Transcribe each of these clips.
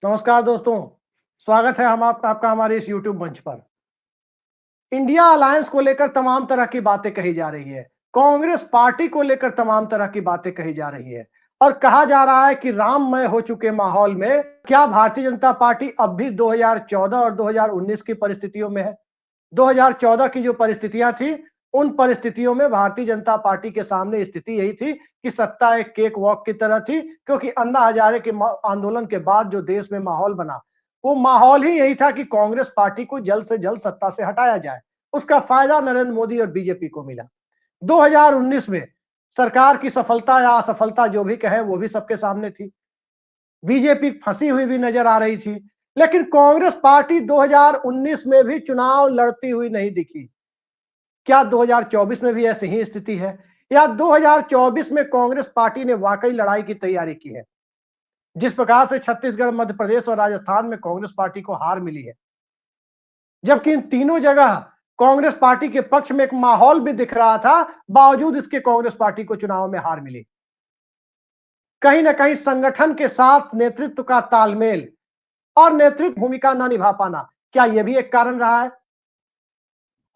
नमस्कार दोस्तों, स्वागत है आपका हमारे इस यूट्यूब मंच पर। इंडिया अलायंस को लेकर तमाम तरह की बातें कही जा रही है। कांग्रेस पार्टी को लेकर तमाम तरह की बातें कही जा रही है और कहा जा रहा है कि राममय हो चुके माहौल में क्या भारतीय जनता पार्टी अब भी 2014 और 2019 की परिस्थितियों में है। 2014 की जो परिस्थितियां थी, उन परिस्थितियों में भारतीय जनता पार्टी के सामने स्थिति यही थी कि सत्ता एक केक वॉक की तरह थी, क्योंकि अन्ना हजारे के आंदोलन के बाद जो देश में माहौल बना, वो माहौल ही यही था कि कांग्रेस पार्टी को जल्द से जल्द सत्ता से हटाया जाए। उसका फायदा नरेंद्र मोदी और बीजेपी को मिला। 2019 में सरकार की सफलता या असफलता जो भी कहे, वो भी सबके सामने थी। बीजेपी फंसी हुई भी नजर आ रही थी, लेकिन कांग्रेस पार्टी 2019 में भी चुनाव लड़ती हुई नहीं दिखी। क्या 2024 में भी ऐसी ही स्थिति है, या 2024 में कांग्रेस पार्टी ने वाकई लड़ाई की तैयारी की है? जिस प्रकार से छत्तीसगढ़, मध्य प्रदेश और राजस्थान में कांग्रेस पार्टी को हार मिली है, जबकि इन तीनों जगह कांग्रेस पार्टी के पक्ष में एक माहौल भी दिख रहा था, बावजूद इसके कांग्रेस पार्टी को चुनाव में हार मिली। कहीं ना कहीं संगठन के साथ नेतृत्व का तालमेल और नेतृत्व भूमिका न निभा पाना, क्या यह भी एक कारण रहा है?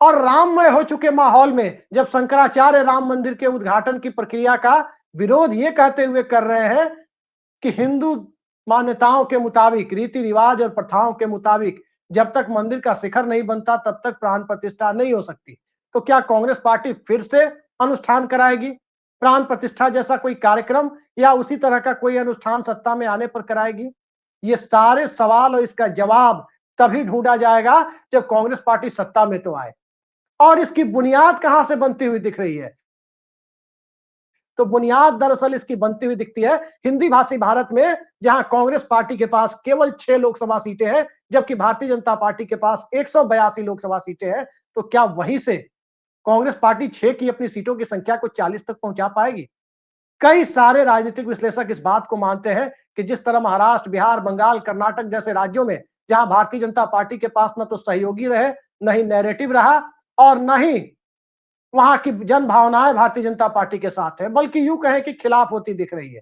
और राममय हो चुके माहौल में जब शंकराचार्य राम मंदिर के उद्घाटन की प्रक्रिया का विरोध ये कहते हुए कर रहे हैं कि हिंदू मान्यताओं के मुताबिक, रीति रिवाज और प्रथाओं के मुताबिक जब तक मंदिर का शिखर नहीं बनता तब तक प्राण प्रतिष्ठा नहीं हो सकती, तो क्या कांग्रेस पार्टी फिर से अनुष्ठान कराएगी प्राण प्रतिष्ठा जैसा कोई कार्यक्रम, या उसी तरह का कोई अनुष्ठान सत्ता में आने पर कराएगी? ये सारे सवाल और इसका जवाब तभी ढूंढा जाएगा जब कांग्रेस पार्टी सत्ता में तो आए। और इसकी बुनियाद कहां से बनती हुई दिख रही है? तो बुनियाद दरअसल इसकी बनती हुई दिखती है हिंदी भाषी भारत में, जहां कांग्रेस पार्टी के पास केवल 6 लोकसभा सीटें हैं, जबकि भारतीय जनता पार्टी के पास 182 लोकसभा सीटें हैं। तो क्या वहीं से कांग्रेस पार्टी 6 की अपनी सीटों की संख्या को 40 तक पहुंचा पाएगी? कई सारे राजनीतिक विश्लेषक इस बात को मानते हैं कि जिस तरह महाराष्ट्र, बिहार, बंगाल, कर्नाटक जैसे राज्यों में जहां भारतीय जनता पार्टी के पास न तो सहयोगी रहे, न ही नैरेटिव रहा, और न ही वहां की जन भावनाएं भारतीय जनता पार्टी के साथ है, बल्कि यूं कहें कि खिलाफ होती दिख रही है।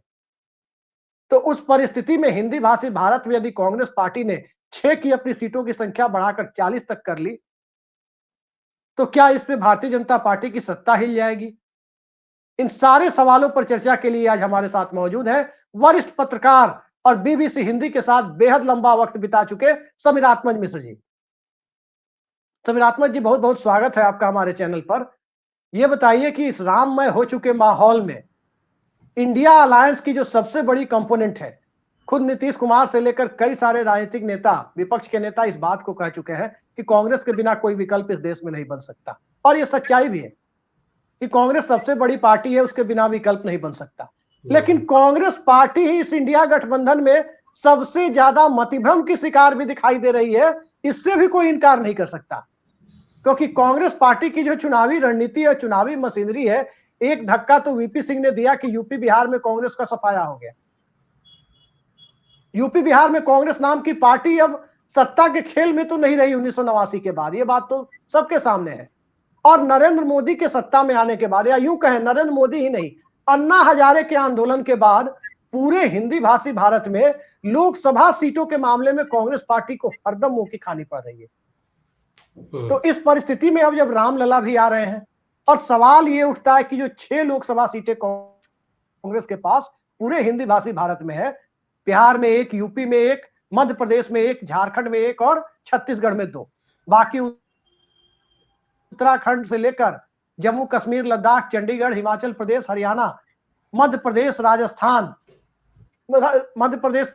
तो उस परिस्थिति में हिंदी भाषी भारत में यदि कांग्रेस पार्टी ने 6 की अपनी सीटों की संख्या बढ़ाकर 40 तक कर ली, तो क्या इस पे भारतीय जनता पार्टी की सत्ता हिल जाएगी? इन सारे सवालों पर चर्चा के लिए आज हमारे साथ मौजूद है वरिष्ठ पत्रकार और बीबीसी हिंदी के साथ बेहद लंबा वक्त बिता चुके समीरात्मज मिश्र जी। समीरात्मज जी, बहुत बहुत स्वागत है आपका हमारे चैनल पर। यह बताइए कि इस राममय हो चुके माहौल में इंडिया अलायंस की जो सबसे बड़ी कंपोनेंट है, खुद नीतीश कुमार से लेकर कई सारे राजनीतिक नेता, विपक्ष के नेता इस बात को कह चुके हैं कि कांग्रेस के बिना कोई विकल्प इस देश में नहीं बन सकता, और यह सच्चाई भी है कि कांग्रेस सबसे बड़ी पार्टी है, उसके बिना विकल्प नहीं बन सकता। लेकिन कांग्रेस पार्टी ही इस इंडिया गठबंधन में सबसे ज्यादा मतिभ्रम की शिकार भी दिखाई दे रही है, इससे भी कोई इनकार नहीं कर सकता। क्योंकि कांग्रेस पार्टी की जो चुनावी रणनीति और चुनावी मशीनरी है, एक धक्का तो वीपी सिंह ने दिया कि यूपी बिहार में कांग्रेस का सफाया हो गया। यूपी बिहार में कांग्रेस नाम की पार्टी अब सत्ता के खेल में तो नहीं रही 1989 के बाद, ये बात तो सबके सामने है। और नरेंद्र मोदी के सत्ता में आने के बाद, या यूं कहें नरेंद्र मोदी ही नहीं, अन्ना हजारे के आंदोलन के बाद पूरे हिंदी भाषी भारत में लोकसभा सीटों के मामले में कांग्रेस पार्टी को हरदम मुंह की खानी पड़ रही है। तो इस परिस्थिति में अब जब रामलला भी आ रहे हैं, और सवाल ये उठता है कि जो 6 लोकसभा सीटें कांग्रेस के पास पूरे हिंदी भाषी भारत में है, बिहार में 1, यूपी में 1, मध्य प्रदेश में 1, झारखंड में 1 और छत्तीसगढ़ में 2, बाकी उत्तराखंड से लेकर जम्मू कश्मीर, लद्दाख, चंडीगढ़, हिमाचल प्रदेश, हरियाणा, मध्य प्रदेश, राजस्थान, मध्य प्रदेश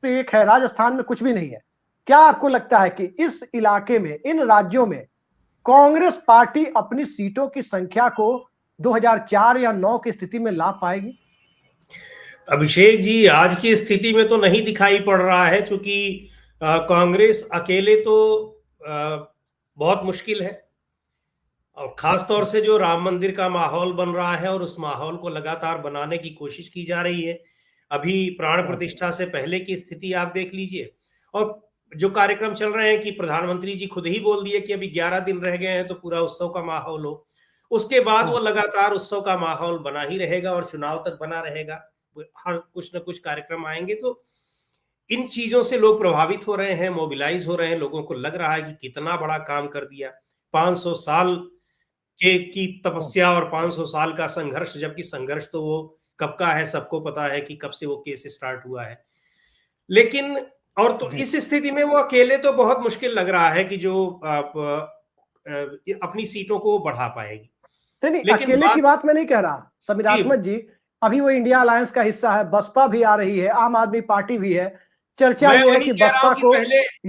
पे 1 है, राजस्थान में कुछ भी नहीं है। क्या आपको लगता है कि इस इलाके में, इन राज्यों में कांग्रेस पार्टी अपनी सीटों की संख्या को 2004 या 9 की स्थिति में ला पाएगी? अभिषेक जी, आज की स्थिति में तो नहीं दिखाई पड़ रहा है, क्योंकि कांग्रेस अकेले तो बहुत मुश्किल है। और खास तौर से जो राम मंदिर का माहौल बन रहा है और उस माहौल को लगातार बनाने की कोशिश की जा रही है। अभी प्राण प्रतिष्ठा से पहले की स्थिति आप देख लीजिए, और जो कार्यक्रम चल रहे हैं कि प्रधानमंत्री जी खुद ही बोल दिए कि अभी 11 दिन रह गए हैं तो पूरा उत्सव का माहौल हो। उसके बाद वो लगातार उत्सव का माहौल बना ही रहेगा और चुनाव तक बना रहेगा। हर कुछ न कुछ कार्यक्रम आएंगे। तो इन चीजों से लोग प्रभावित हो रहे हैं, मोबिलाइज हो रहे हैं, लोगों को लग रहा है कि कितना बड़ा काम कर दिया। 500 साल की तपस्या और 500 साल का संघर्ष, जबकि संघर्ष तो वो कब का है, सबको पता है कि कब से वो केस स्टार्ट हुआ है। लेकिन और तो इस स्थिति में वो अकेले तो बहुत मुश्किल लग रहा है कि जो अपनी सीटों को बढ़ा पाएगी। नहीं, अकेले की बात मैं नहीं कह रहा समीरात्मक जी। अभी वो इंडिया अलायंस का हिस्सा है, बसपा भी आ रही है, आम आदमी पार्टी भी है। चर्चा ये है कि बसपा को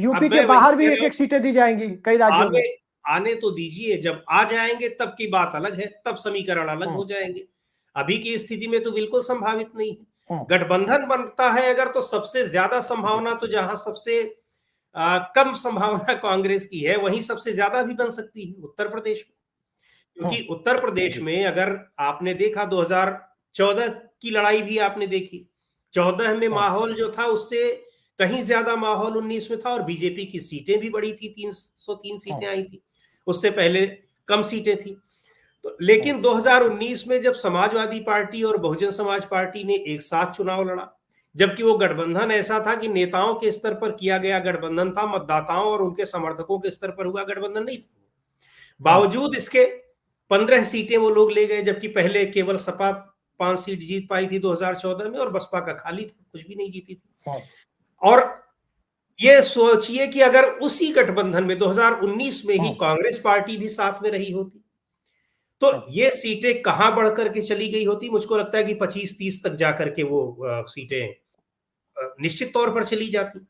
यूपी के बाहर भी एक सीटें दी जाएंगी कई राज्यों में। आने तो दीजिए, जब आ जाएंगे तब की बात अलग है, तब समीकरण अलग हो जाएंगे। अभी की स्थिति में तो बिल्कुल संभावित नहीं है। गठबंधन बनता है अगर, तो सबसे ज्यादा संभावना तो जहां सबसे कम संभावना कांग्रेस की है, वहीं सबसे ज्यादा भी बन सकती है उत्तर प्रदेश में। क्योंकि उत्तर प्रदेश में अगर आपने देखा 2014 की लड़ाई भी आपने देखी, 14 में माहौल जो था उससे कहीं ज्यादा माहौल 19 में था, और बीजेपी की सीटें भी बड़ी थी, 303 सीटें आई थी, उससे पहले कम सीटें थी। तो लेकिन 2019 में जब समाजवादी पार्टी और बहुजन समाज पार्टी ने एक साथ चुनाव लड़ा, जबकि वो गठबंधन ऐसा था कि नेताओं के स्तर पर किया गया गठबंधन था, मतदाताओं और उनके समर्थकों के स्तर पर हुआ गठबंधन नहीं था। बावजूद इसके 15 सीटें वो लोग ले गए, जबकि पहले केवल सपा 5 सीट जीत पाई थी 2014 में, और बसपा का खाली था, कुछ भी नहीं जीती थी। और ये सोचिए कि अगर उसी गठबंधन में 2019 में ही कांग्रेस पार्टी भी साथ में रही होती, तो ये सीटें कहां बढ़ करके चली गई होती। मुझको लगता है कि 25-30 तक जाकर के वो सीटें निश्चित तौर पर चली जाती।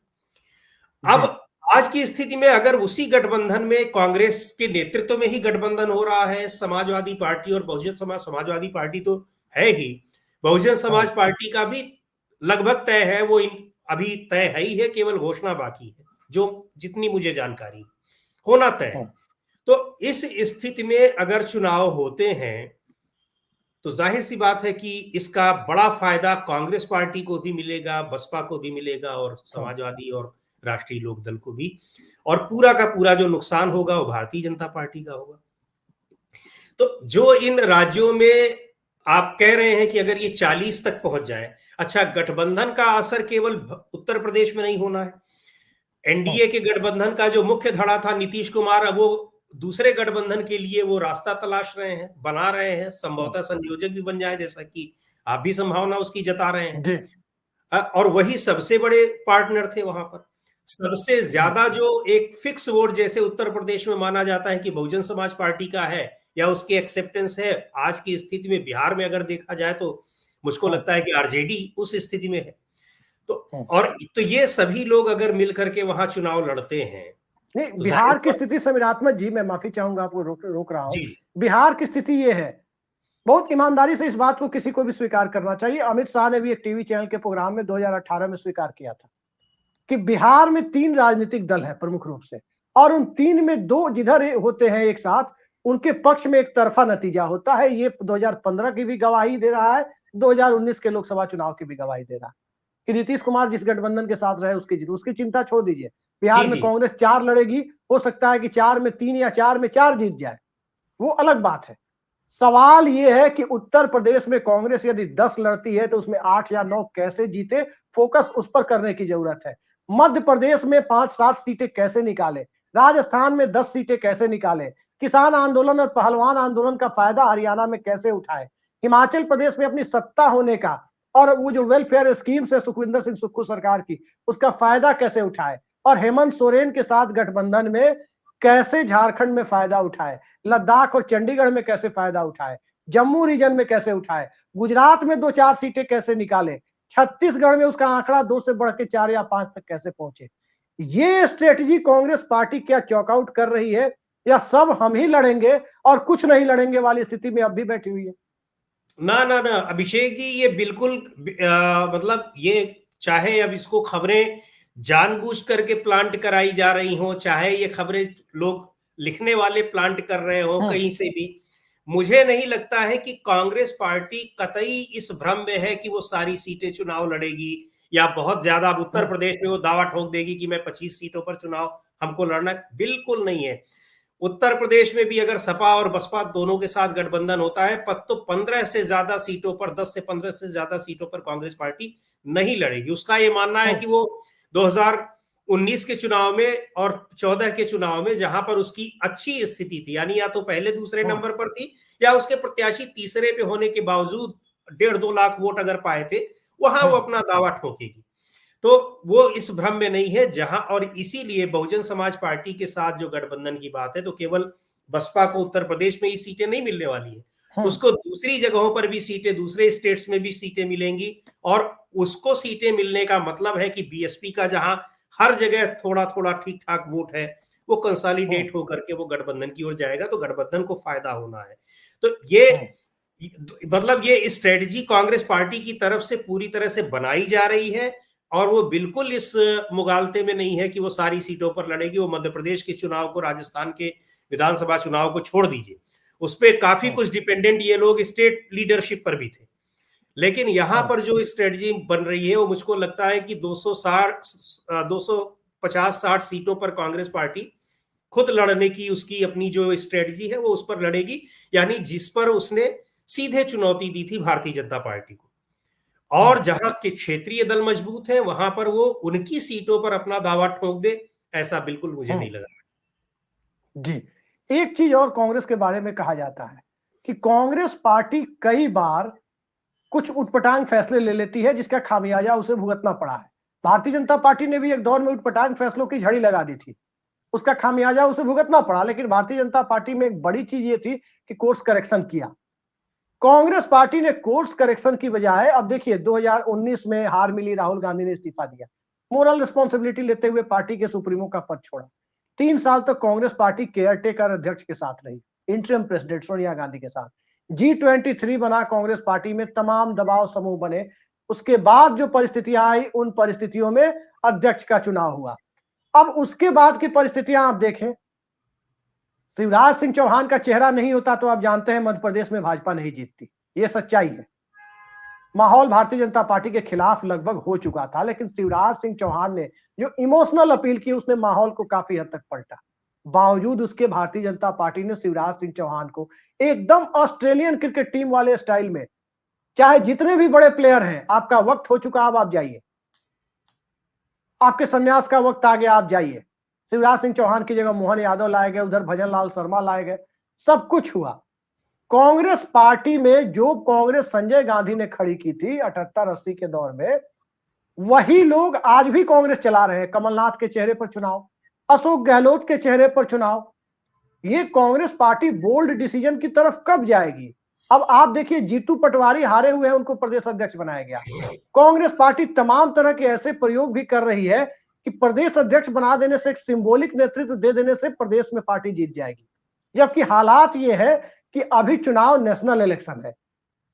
अब आज की स्थिति में अगर उसी गठबंधन में, कांग्रेस के नेतृत्व में ही गठबंधन हो रहा है, समाजवादी पार्टी और बहुजन समाज, समाजवादी पार्टी तो है ही, बहुजन समाज पार्टी का भी लगभग तय है, वो अभी तय है ही है, केवल घोषणा बाकी है, जो जितनी मुझे जानकारी होना तय है। तो इस स्थिति में अगर चुनाव होते हैं तो जाहिर सी बात है कि इसका बड़ा फायदा कांग्रेस पार्टी को भी मिलेगा, बसपा को भी मिलेगा, और समाजवादी और राष्ट्रीय लोकदल को भी, और पूरा का पूरा जो नुकसान होगा वो भारतीय जनता पार्टी का होगा। तो जो इन राज्यों में आप कह रहे हैं कि अगर ये 40 तक पहुंच जाए, अच्छा, गठबंधन का असर केवल उत्तर प्रदेश में नहीं होना है। एनडीए के गठबंधन का जो मुख्य धड़ा था नीतीश कुमार, अब वो दूसरे गठबंधन के लिए वो रास्ता तलाश रहे हैं, बना रहे हैं, संभवतः संयोजक भी बन जाए, जैसा कि आप भी संभावना उसकी जता रहे हैं। और वही सबसे बड़े पार्टनर थे वहां पर। सबसे ज्यादा जो एक फिक्स वोट जैसे उत्तर प्रदेश में माना जाता है कि बहुजन समाज पार्टी का है या उसकी एक्सेप्टेंस है, आज की स्थिति में बिहार में अगर देखा जाए तो मुझको लगता है कि आरजेडी उस स्थिति में है। तो ये सभी लोग अगर मिलकर के वहां चुनाव लड़ते हैं, नहीं, तो बिहार की स्थिति समीरात्मक जी, मैं माफी चाहूंगा, आपको रोक रहा हूं। बिहार की स्थिति ये है, बहुत ईमानदारी से इस बात को किसी को भी स्वीकार करना चाहिए। अमित शाह ने भी एक टीवी चैनल के प्रोग्राम में 2018 में स्वीकार किया था कि बिहार में 3 राजनीतिक दल है प्रमुख रूप से, और उन 3 में 2 जिधर होते हैं एक साथ, उनके पक्ष में एक तरफा नतीजा होता है। ये 2015 की भी गवाही दे रहा है, 2019 के लोकसभा चुनाव की भी गवाही दे रहा है कि नीतीश कुमार जिस गठबंधन के साथ रहे उसकी चिंता छोड़ दीजिए। बिहार में कांग्रेस 4 लड़ेगी, हो सकता है कि 4 में 3 या 4 में 4 जीत जाए, वो अलग बात है। सवाल ये है कि उत्तर प्रदेश में कांग्रेस यदि 10 लड़ती है तो उसमें 8 या 9 कैसे जीते, फोकस उस पर करने की जरूरत है। मध्य प्रदेश में 5-7 सीटें कैसे निकाले, राजस्थान में 10 सीटें कैसे निकाले, किसान आंदोलन और पहलवान आंदोलन का फायदा हरियाणा में कैसे उठाए, हिमाचल प्रदेश में अपनी सत्ता होने का और वो जो वेलफेयर स्कीम्स है सुखविंदर सिंह सुक्खू सरकार की, उसका फायदा कैसे उठाए, और हेमंत सोरेन के साथ गठबंधन में कैसे झारखंड में फायदा उठाए, लद्दाख और चंडीगढ़ में कैसे फायदा उठाए, जम्मू रीजन में कैसे उठाए, गुजरात में 2-4 सीटें कैसे निकाले, छत्तीसगढ़ में उसका आंकड़ा 2 से बढ़ के 4 या 5 तक कैसे पहुंचे। ये स्ट्रेटजी कांग्रेस पार्टी क्या चॉकआउट कर रही है, या सब हम ही लड़ेंगे और कुछ नहीं लड़ेंगे वाली स्थिति में अब भी बैठी हुई है? ना ना ना अभिषेक जी, ये बिल्कुल मतलब ये चाहे अब इसको खबरें जानबूझ करके प्लांट कराई जा रही हो, चाहे ये खबरें लोग लिखने वाले प्लांट कर रहे हो कहीं से भी, मुझे नहीं लगता है कि कांग्रेस पार्टी कतई इस भ्रम में है कि वो सारी सीटें चुनाव लड़ेगी, या बहुत ज्यादा अब उत्तर प्रदेश में वो दावा ठोक देगी कि मैं 25 सीटों पर चुनाव हमको लड़ना, बिल्कुल नहीं है। उत्तर प्रदेश में भी अगर सपा और बसपा दोनों के साथ गठबंधन होता है तो 15 से ज्यादा सीटों पर, 10 से 15 से ज्यादा सीटों पर कांग्रेस पार्टी नहीं लड़ेगी। उसका ये मानना है कि वो 2019 के चुनाव में और 14 के चुनाव में, जहां पर उसकी अच्छी स्थिति थी, यानी या तो पहले दूसरे नंबर पर थी या उसके प्रत्याशी तीसरे पे होने के बावजूद 1.5-2 लाख वोट अगर पाए थे, वहां वो अपना दावा ठोकेगी। तो वो इस भ्रम में नहीं है जहां, और इसीलिए बहुजन समाज पार्टी के साथ जो गठबंधन की बात है, तो केवल बसपा को उत्तर प्रदेश में ही सीटें नहीं मिलने वाली है, उसको दूसरी जगहों पर भी सीटें, दूसरे स्टेट्स में भी सीटें मिलेंगी। और उसको सीटें मिलने का मतलब है कि बीएसपी का जहां हर जगह थोड़ा थोड़ा ठीक ठाक वोट है, वो कंसोलिडेट होकर के वो गठबंधन की ओर जाएगा, तो गठबंधन को फायदा होना है। तो ये मतलब ये स्ट्रेटजी कांग्रेस पार्टी की तरफ से पूरी तरह से बनाई जा रही है, और वो बिल्कुल इस मुगालते में नहीं है कि वो सारी सीटों पर लड़ेगी। वो मध्य प्रदेश के चुनाव को, राजस्थान के विधानसभा चुनाव को छोड़ दीजिए, उस पर काफी कुछ डिपेंडेंट ये लोग स्टेट लीडरशिप पर भी थे। लेकिन यहां पर जो स्ट्रेटजी बन रही है, वो मुझको लगता है कि 250-60 सीटों पर कांग्रेस पार्टी खुद लड़ने की उसकी अपनी जो स्ट्रेटजी है, वो उस पर लड़ेगी, यानी जिस पर उसने सीधे चुनौती दी थी भारतीय जनता पार्टी को। और जहां के क्षेत्रीय दल मजबूत है, वहां पर वो उनकी सीटों पर अपना दावा ठोक दे, ऐसा बिल्कुल मुझे नहीं लगा। जी, एक चीज और कांग्रेस के बारे में कहा जाता है कि कांग्रेस पार्टी कई बार कुछ उटपटांग फैसले ले लेती है, जिसका खामियाजा उसे भुगतना पड़ा है। भारतीय जनता पार्टी ने भी एक दौर में उटपटांग फैसलों की झड़ी लगा दी थी, उसका खामियाजा उसे भुगतना पड़ा। लेकिन भारतीय जनता पार्टी में एक बड़ी चीज ये थी कि कोर्स करेक्शन किया। कांग्रेस पार्टी ने कोर्स करेक्शन की बजाय, अब देखिए 2019 में हार मिली, राहुल गांधी ने इस्तीफा दिया, मोरल रिस्पॉन्सिबिलिटी लेते हुए पार्टी के सुप्रीमो का पद छोड़ा। 3 साल तक कांग्रेस पार्टी केयरटेकर अध्यक्ष के साथ रही, इंटरिम प्रेसिडेंट सोनिया गांधी के साथ। G23 बना कांग्रेस पार्टी में, तमाम दबाव समूह बने। उसके बाद जो परिस्थितियां आई, उन परिस्थितियों में अध्यक्ष का चुनाव हुआ। अब उसके बाद की परिस्थितियां आप देखें, शिवराज सिंह चौहान का चेहरा नहीं होता तो आप जानते हैं मध्य प्रदेश में भाजपा नहीं जीतती, ये सच्चाई है। माहौल भारतीय जनता पार्टी के खिलाफ लगभग हो चुका था, लेकिन शिवराज सिंह चौहान ने जो इमोशनल अपील की, उसने माहौल को काफी हद तक पलटा। बावजूद उसके भारतीय जनता पार्टी ने शिवराज सिंह चौहान को एकदम ऑस्ट्रेलियन क्रिकेट टीम वाले स्टाइल में, चाहे जितने भी बड़े प्लेयर हैं, आपका वक्त हो चुका, अब आप जाइए, आपके संन्यास का वक्त आ गया, आप जाइए। शिवराज सिंह चौहान की जगह मोहन यादव लाए गए, उधर भजन लाल शर्मा लाए गए, सब कुछ हुआ। कांग्रेस पार्टी में जो कांग्रेस संजय गांधी ने खड़ी की थी 78-80 के दौर में, वही लोग आज भी कांग्रेस चला रहे हैं। कमलनाथ के चेहरे पर चुनाव, अशोक गहलोत के चेहरे पर चुनाव। ये कांग्रेस पार्टी बोल्ड डिसीजन की तरफ कब जाएगी? अब आप देखिए, जीतू पटवारी हारे हुए हैं, उनको प्रदेश अध्यक्ष बनाया गया। कांग्रेस पार्टी तमाम तरह के ऐसे प्रयोग भी कर रही है कि प्रदेश अध्यक्ष बना देने से, एक सिंबॉलिक नेतृत्व दे देने से प्रदेश में पार्टी जीत जाएगी। जबकि हालात ये है कि अभी चुनाव नेशनल इलेक्शन है,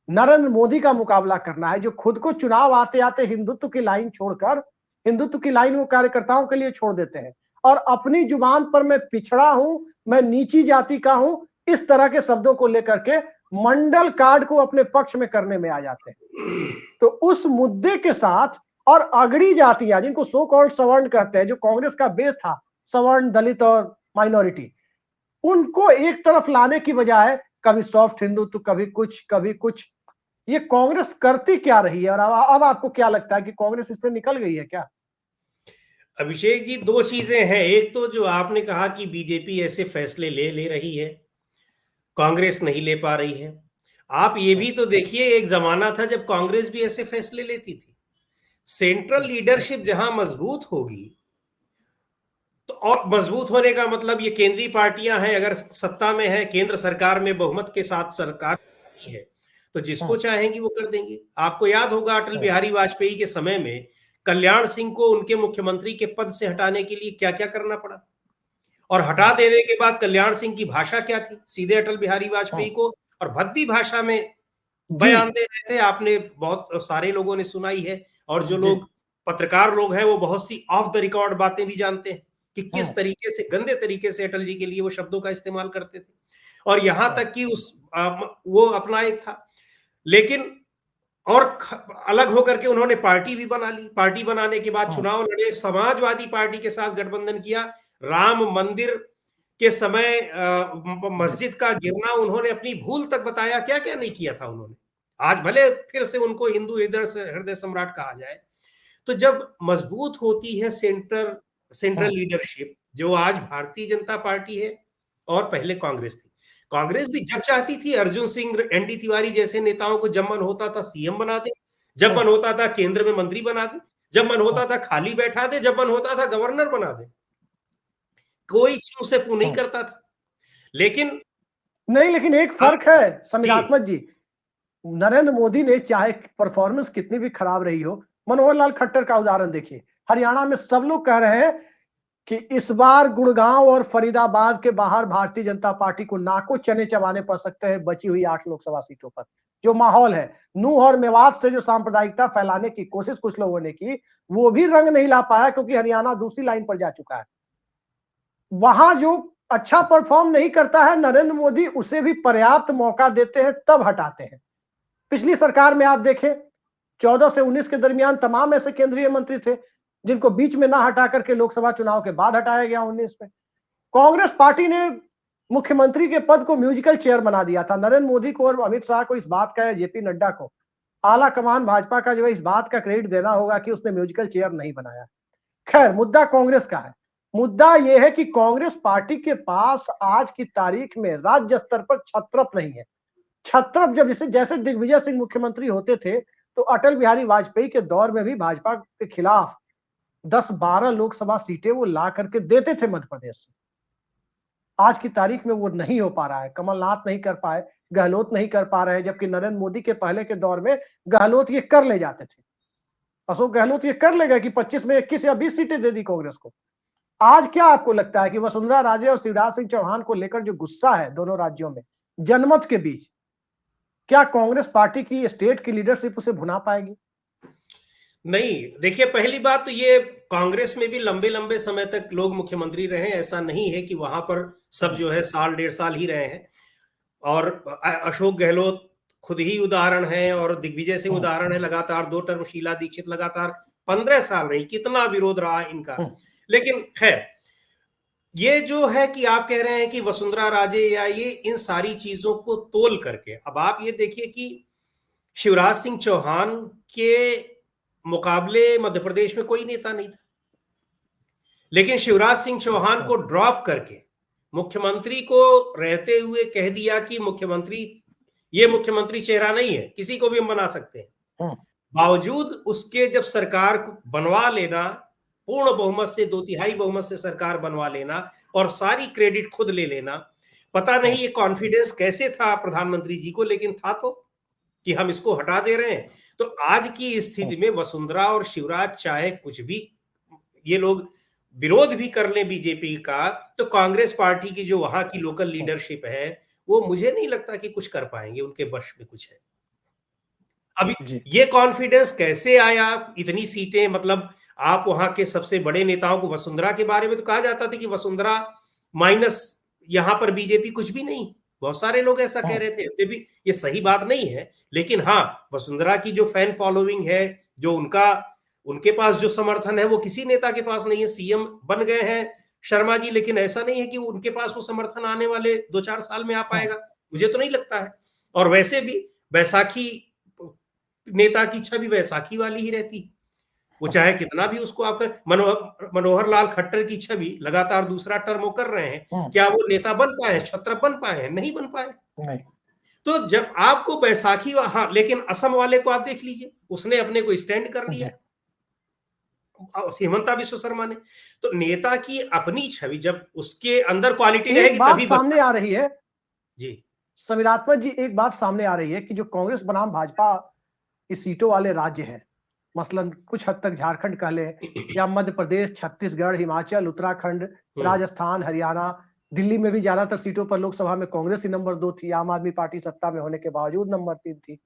नरेंद्र मोदी का मुकाबला करना है, जो खुद को चुनाव आते आते हिंदुत्व की लाइन छोड़कर, हिंदुत्व की लाइन वो कार्यकर्ताओं के लिए छोड़ देते हैं, और अपनी जुबान पर मैं पिछड़ा हूं, मैं नीची जाति का हूं, इस तरह के शब्दों को लेकर के मंडल कार्ड को अपने पक्ष में करने में आ जाते हैं। तो उस मुद्दे के साथ, और अगड़ी जातियां जिनको सो कॉल्ड सवर्ण कहते हैं, जो कांग्रेस का बेस था, सवर्ण, दलित और माइनॉरिटी, उनको एक तरफ लाने की बजाय कभी सॉफ्ट हिंदुत्व, कभी कुछ कभी कुछ, ये कांग्रेस करती क्या रही है? और अब आपको क्या लगता है कि कांग्रेस इससे निकल गई है क्या? अभिषेक जी, दो चीजें हैं। एक तो जो आपने कहा कि बीजेपी ऐसे फैसले ले रही है, कांग्रेस नहीं ले पा रही है। आप ये भी तो देखिए, एक जमाना था जब कांग्रेस भी ऐसे फैसले लेती थी। सेंट्रल लीडरशिप जहां मजबूत होगी, तो और मजबूत होने का मतलब ये केंद्रीय पार्टियां हैं, अगर सत्ता में है, केंद्र सरकार में बहुमत के साथ सरकार है, तो जिसको चाहेंगी वो कर देंगे। आपको याद होगा अटल बिहारी वाजपेयी के समय में कल्याण सिंह को उनके मुख्यमंत्री के पद से हटाने के लिए क्या क्या करना पड़ा, और हटा देने के बाद कल्याण सिंह की भाषा क्या थी, सीधे अटल बिहारी वाजपेयी को और भद्दी भाषा में बयान दे रहे थे। आपने बहुत सारे लोगों ने सुनाई है, और जो लोग पत्रकार लोग हैं, वो बहुत सी ऑफ द रिकॉर्ड बातें भी जानते हैं कि किस तरीके से, गंदे तरीके से अटल जी के लिए वो शब्दों का इस्तेमाल करते थे, और यहां तक कि वो अपना एक था। लेकिन और अलग होकर के उन्होंने पार्टी भी बना ली। पार्टी बनाने के बाद चुनाव लड़े, समाजवादी पार्टी के साथ गठबंधन किया। राम मंदिर के समय मस्जिद का गिरना उन्होंने अपनी भूल तक बताया, क्या क्या नहीं किया था उन्होंने। आज भले फिर से उनको हिंदू हृदय सम्राट कहा जाए। तो जब मजबूत होती है सेंट्रल लीडरशिप, जो आज भारतीय जनता पार्टी है और पहले कांग्रेस थी, कांग्रेस भी जब चाहती थी अर्जुन सिंह, एनडी तिवारी जैसे नेताओं को जब मन होता था सीएम बना दे, जब मन होता था केंद्र में मंत्री बना दे, जब मन होता था खाली बैठा दे, जब मन होता था गवर्नर बना दे, कोई चू से पू नहीं करता था। लेकिन एक फर्क है समीरात्मक जी, नरेंद्र मोदी ने चाहे परफॉर्मेंस कितनी भी खराब रही हो, मनोहर लाल खट्टर का उदाहरण देखिए, हरियाणा में सब लोग कह रहे हैं कि इस बार गुड़गांव और फरीदाबाद के बाहर भारतीय जनता पार्टी को नाको चने चबाने पड़ सकते हैं बची हुई 8 लोकसभा सीटों पर। जो माहौल है, नूह और मेवात से जो सांप्रदायिकता फैलाने की कोशिश कुछ लोगों ने की, वो भी रंग नहीं ला पाया, क्योंकि हरियाणा दूसरी लाइन पर जा चुका है। वहां जो अच्छा परफॉर्म नहीं करता है, नरेंद्र मोदी उसे भी पर्याप्त मौका देते हैं, तब हटाते हैं। पिछली सरकार में आप देखें, 14 से 19 के दरमियान तमाम ऐसे केंद्रीय मंत्री थे जिनको बीच में ना हटा करके लोकसभा चुनाव के बाद हटाया गया 19 में। कांग्रेस पार्टी ने मुख्यमंत्री के पद को म्यूजिकल चेयर बना दिया था। नरेंद्र मोदी को और अमित शाह को इस बात का, जेपी नड्डा को, आला कमान भाजपा का जो है इस बात का क्रेडिट देना होगा कि उसने म्यूजिकल चेयर नहीं बनाया। खैर, मुद्दा कांग्रेस का है। मुद्दा यह है कि कांग्रेस पार्टी के पास आज की तारीख में राज्य स्तर पर छत्रप नहीं है। छत्रप जब जैसे दिग्विजय सिंह मुख्यमंत्री होते थे, तो अटल बिहारी वाजपेयी के दौर में भी भाजपा के खिलाफ 10-12 लोकसभा सीटें वो ला करके देते थे मध्य प्रदेश से। आज की तारीख में वो नहीं हो पा रहा है। कमलनाथ नहीं कर पाए, गहलोत नहीं कर पा रहे, जबकि नरेंद्र मोदी के पहले के दौर में गहलोत ये कर ले जाते थे। अशोक गहलोत ये कर लेगा कि 25 में 21 या 20 सीटें दे दी कांग्रेस को। आज क्या आपको लगता है कि वसुंधरा राजे और शिवराज सिंह चौहान को लेकर जो गुस्सा है दोनों राज्यों में जनमत के बीच, क्या कांग्रेस पार्टी की स्टेट की लीडरशिप उसे भुना पाएगी? नहीं, देखिए, पहली बात तो ये, कांग्रेस में भी लंबे लंबे समय तक लोग मुख्यमंत्री रहे, ऐसा नहीं है कि वहां पर सब जो है साल 1.5 साल ही रहे हैं। और अशोक गहलोत खुद ही उदाहरण है, और दिग्विजय सिंह उदाहरण है, लगातार 2 टर्म, शीला दीक्षित लगातार 15 साल रही, कितना विरोध रहा इनका। लेकिन खैर, ये जो है कि आप कह रहे हैं कि वसुंधरा राजे या ये, इन सारी चीजों को तोल करके, अब आप ये देखिए कि शिवराज सिंह चौहान के मुकाबले मध्य प्रदेश में कोई नेता नहीं था, लेकिन शिवराज सिंह चौहान को ड्रॉप करके मुख्यमंत्री को रहते हुए कह दिया कि मुख्यमंत्री, ये मुख्यमंत्री चेहरा नहीं है, किसी को भी हम बना सकते हैं। बावजूद उसके जब सरकार को बनवा लेना, पूर्ण बहुमत से, 2/3 बहुमत से सरकार बनवा लेना और सारी क्रेडिट खुद ले लेना, पता नहीं ये कॉन्फिडेंस कैसे था प्रधानमंत्री जी को, लेकिन था तो, कि हम इसको हटा दे रहे हैं। तो आज की स्थिति में वसुंधरा और शिवराज चाहे कुछ भी ये लोग विरोध भी कर ले बीजेपी का, तो कांग्रेस पार्टी की जो वहां की लोकल लीडरशिप है, वो मुझे नहीं लगता कि कुछ कर पाएंगे, उनके वश में कुछ है। अभी ये कॉन्फिडेंस कैसे आया, इतनी सीटें, मतलब आप वहां के सबसे बड़े नेताओं को, वसुंधरा के बारे में तो कहा जाता था कि वसुंधरा माइनस, यहां पर बीजेपी कुछ भी नहीं, बहुत सारे लोग ऐसा कह रहे थे, तो भी ये सही बात नहीं है। लेकिन हाँ, वसुंधरा की जो फैन फॉलोइंग है, जो उनके पास जो समर्थन है, वो किसी नेता के पास नहीं है। सीएम बन गए हैं शर्मा जी, लेकिन ऐसा नहीं है कि उनके पास वो समर्थन आने वाले 2-4 साल में आ पाएगा, मुझे तो नहीं लगता है। और वैसे भी बैसाखी, नेता की छवि वैसाखी वाली ही रहती, वो चाहे कितना भी उसको आप, मनोहर लाल खट्टर की छवि लगातार दूसरा टर्म वो कर रहे हैं, क्या वो नेता बन पाए, छत्रप बन पाए हैं? नहीं बन पाए। नहीं। तो जब आपको बैसाखी, हाँ, लेकिन असम वाले को आप देख लीजिए, उसने अपने को स्टैंड कर लिया, हिमंता विश्व शर्मा ने। तो नेता की अपनी छवि, जब उसके अंदर क्वालिटी रहेगी तभी सामने आ रही है। जी समीरात्मक जी, एक बात सामने आ रही है कि जो कांग्रेस बनाम भाजपा की सीटों वाले राज्य हैं, मसलन कुछ हद तक झारखंड कह लें, या मध्य प्रदेश, छत्तीसगढ़, हिमाचल, उत्तराखंड, राजस्थान, हरियाणा, दिल्ली में भी ज्यादातर सीटों पर लोकसभा में कांग्रेस ही नंबर 2 थी, आम आदमी पार्टी सत्ता में होने के बावजूद नंबर 3 थी।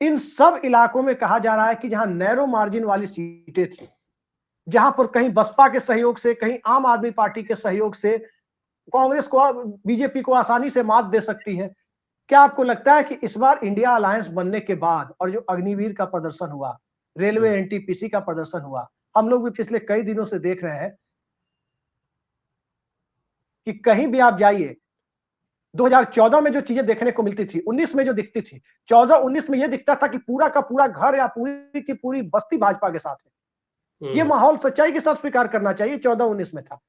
इन सब इलाकों में कहा जा रहा है कि जहां नैरो मार्जिन वाली सीटें थी, जहां पर कहीं बसपा के सहयोग से, कहीं आम आदमी पार्टी के सहयोग से कांग्रेस को, बीजेपी को आसानी से मात दे सकती है। क्या आपको लगता है कि इस बार इंडिया अलायंस बनने के बाद, और जो अग्निवीर का प्रदर्शन हुआ, रेलवे एनटीपीसी का प्रदर्शन हुआ, हम लोग भी पिछले कई दिनों से देख रहे हैं कि कहीं भी आप जाइए, 2014 में जो चीजें देखने को मिलती थी, 19 में जो दिखती थी, 14-19 में यह दिखता था कि पूरा का पूरा घर या पूरी की पूरी बस्ती भाजपा के साथ है। ये माहौल सच्चाई के साथ स्वीकार करना चाहिए 14-19 में था।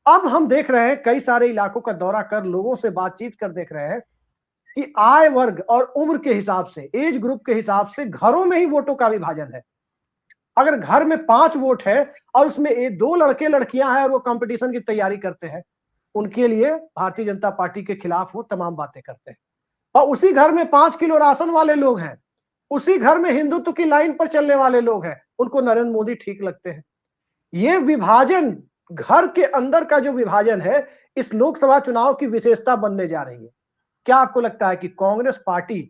अब हम देख रहे हैं, कई सारे इलाकों का दौरा कर, लोगों से बातचीत कर देख रहे हैं कि आय वर्ग और उम्र के हिसाब से, एज ग्रुप के हिसाब से घरों में ही वोटों का विभाजन है। अगर घर में 5 वोट है और उसमें 2 लड़के लड़कियां हैं और वो कंपटीशन की तैयारी करते हैं, उनके लिए भारतीय जनता पार्टी के खिलाफ वो तमाम बातें करते हैं। और उसी घर में 5 किलो राशन वाले लोग हैं, उसी घर में हिंदुत्व की लाइन पर चलने वाले लोग हैं, उनको नरेंद्र मोदी ठीक लगते हैं। ये विभाजन, घर के अंदर का जो विभाजन है, इस लोकसभा चुनाव की विशेषता बनने जा रही है। क्या आपको लगता है कि कांग्रेस पार्टी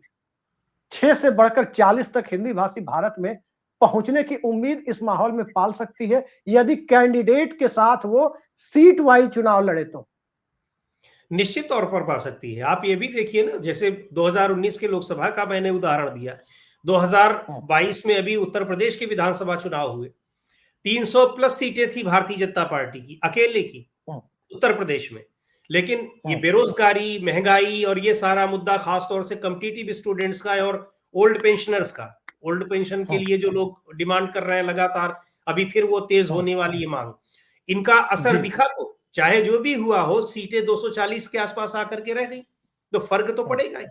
6 से बढ़कर 40 तक हिंदी भाषी भारत में पहुंचने की उम्मीद इस माहौल में पाल सकती है, यदि कैंडिडेट के साथ वो सीट वाइज चुनाव लड़े तो? निश्चित तौर पर पा सकती है। आप ये भी देखिए ना, जैसे 2019 के लोकसभा का मैंने उदाहरण दिया, 2022 में अभी उत्तर प्रदेश के विधानसभा चुनाव हुए, 300 प्लस सीटें थी भारतीय जनता पार्टी की अकेले की उत्तर प्रदेश में। लेकिन ये बेरोजगारी, महंगाई और ये सारा मुद्दा, खासतौर से कॉम्पिटिटिव स्टूडेंट्स का और ओल्ड पेंशनर्स का, ओल्ड पेंशन के लिए जो लोग डिमांड कर रहे हैं लगातार, अभी फिर वो तेज होने वाली है मांग, इनका असर दिखा। तो चाहे जो भी हुआ हो, सीटें 240 के आसपास आकर के रह गई, तो फर्क तो पड़ेगा ही।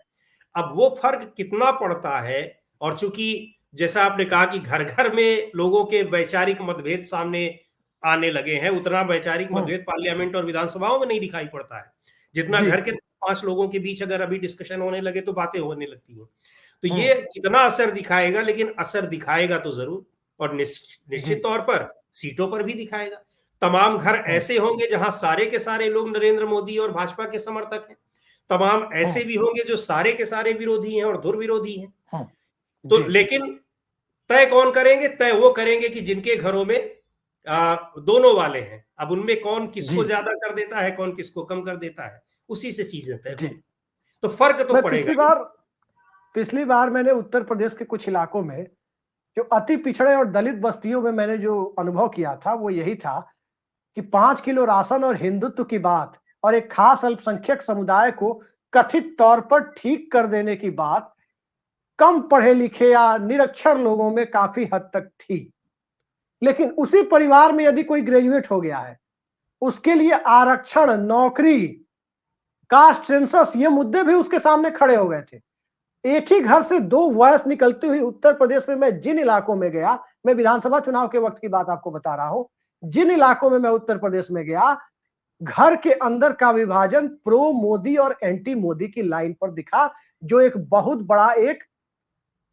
अब वो फर्क कितना पड़ता है, और चूंकि जैसा आपने कहा कि घर घर में लोगों के वैचारिक मतभेद सामने आने लगे हैं, उतना वैचारिक मतभेद पार्लियामेंट और विधानसभाओं में नहीं दिखाई पड़ता है जितना घर के 5 लोगों के बीच अगर अभी डिस्कशन होने लगे तो बातें होने लगती हैं। तो ये कितना असर दिखाएगा, लेकिन असर दिखाएगा तो जरूर, और निश्चित तौर पर सीटों पर भी दिखाएगा। तमाम घर ऐसे होंगे जहां सारे के सारे लोग नरेंद्र मोदी और भाजपा के समर्थक हैं, तमाम ऐसे भी होंगे जो सारे के सारे विरोधी हैं और धुर विरोधी हैं। तो लेकिन तय कौन करेंगे? तय वो करेंगे कि जिनके घरों में दोनों वाले हैं। अब उनमें कौन किसको ज्यादा कर देता है, कौन किसको कम कर देता है, उसी से चीजें तय होंगी। तो फर्क तो पड़ेगा। पिछली बार मैंने उत्तर प्रदेश के कुछ इलाकों में जो अति पिछड़े और दलित बस्तियों में मैंने जो अनुभव किया था वो यही था कि 5 किलो राशन और हिंदुत्व की बात और एक खास अल्पसंख्यक समुदाय को कथित तौर पर ठीक कर देने की बात कम पढ़े लिखे या निरक्षर लोगों में काफी हद तक थी। लेकिन उसी परिवार में यदि कोई ग्रेजुएट हो गया है, उसके लिए आरक्षण, नौकरी, कास्ट सेंसस, ये मुद्दे भी उसके सामने खड़े हो गए थे। एक ही घर से 2 वॉइस निकलती हुई उत्तर प्रदेश में मैं जिन इलाकों में गया, मैं विधानसभा चुनाव के वक्त की बात आपको बता रहा हूं, जिन इलाकों में मैं उत्तर प्रदेश में गया, घर के अंदर का विभाजन प्रो मोदी और एंटी मोदी की लाइन पर दिखा, जो एक बहुत बड़ा, एक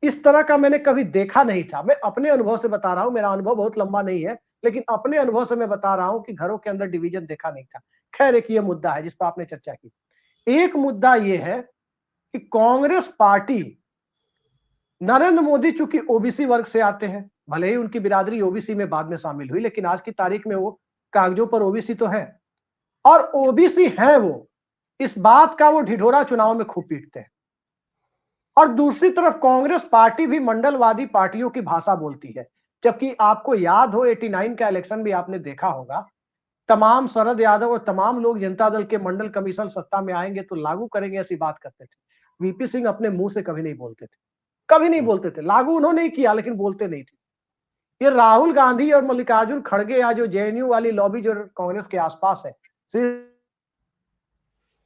इस तरह का मैंने कभी देखा नहीं था। मैं अपने अनुभव से बता रहा हूं, मेरा अनुभव बहुत लंबा नहीं है, लेकिन अपने अनुभव से मैं बता रहा हूं कि घरों के अंदर डिवीजन देखा नहीं था। खैर, एक ये मुद्दा है जिस पर आपने चर्चा की। एक मुद्दा यह है कि कांग्रेस पार्टी, नरेंद्र मोदी चूंकि ओबीसी वर्ग से आते हैं, भले ही उनकी बिरादरी ओबीसी में बाद में शामिल हुई, लेकिन आज की तारीख में वो कागजों पर ओबीसी तो है, और ओबीसी है वो, इस बात का वो ढिढोरा चुनाव में खूब पीटते हैं। और दूसरी तरफ कांग्रेस पार्टी भी मंडलवादी पार्टियों की भाषा बोलती है, जबकि आपको याद हो 89 का इलेक्शन भी आपने देखा होगा, तमाम शरद यादव और तमाम लोग जनता दल के मंडल कमीशन सत्ता में आएंगे तो लागू करेंगे ऐसी बात करते थे। वीपी सिंह अपने मुंह से कभी नहीं बोलते थे, कभी नहीं बोलते थे। लागू उन्होंने ही किया, लेकिन बोलते नहीं थे। ये राहुल गांधी और मल्लिकार्जुन खड़गे या जो जेएनयू वाली लॉबी जो कांग्रेस के आसपास है,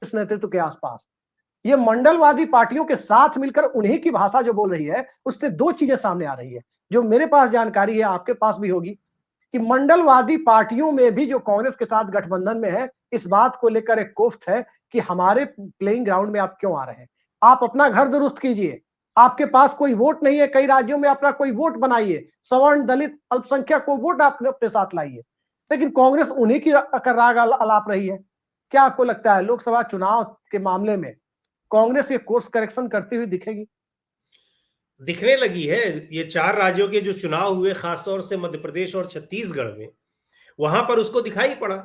इस नेतृत्व के आसपास, ये मंडलवादी पार्टियों के साथ मिलकर उन्हीं की भाषा जो बोल रही है, उससे 2 चीजें सामने आ रही है, जो मेरे पास जानकारी है, आपके पास भी होगी, कि मंडलवादी पार्टियों में भी जो कांग्रेस के साथ गठबंधन में है, इस बात को लेकर एक कोफ्त है कि हमारे प्लेइंग ग्राउंड में आप क्यों आ रहे हैं, आप अपना घर दुरुस्त कीजिए, आपके पास कोई वोट नहीं है, कई राज्यों में अपना कोई वोट बनाइए, सवर्ण, दलित, अल्पसंख्यक को वोट आप अपने साथ लाइए। लेकिन कांग्रेस उन्हीं की राग अलाप रही है। क्या आपको लगता है लोकसभा चुनाव के मामले में कांग्रेस ये कोर्स करेक्शन करती हुई दिखेगी? दिखने लगी है। ये 4 राज्यों के जो चुनाव हुए, खासतौर से मध्य प्रदेश और छत्तीसगढ़ में, वहां पर उसको दिखाई पड़ा।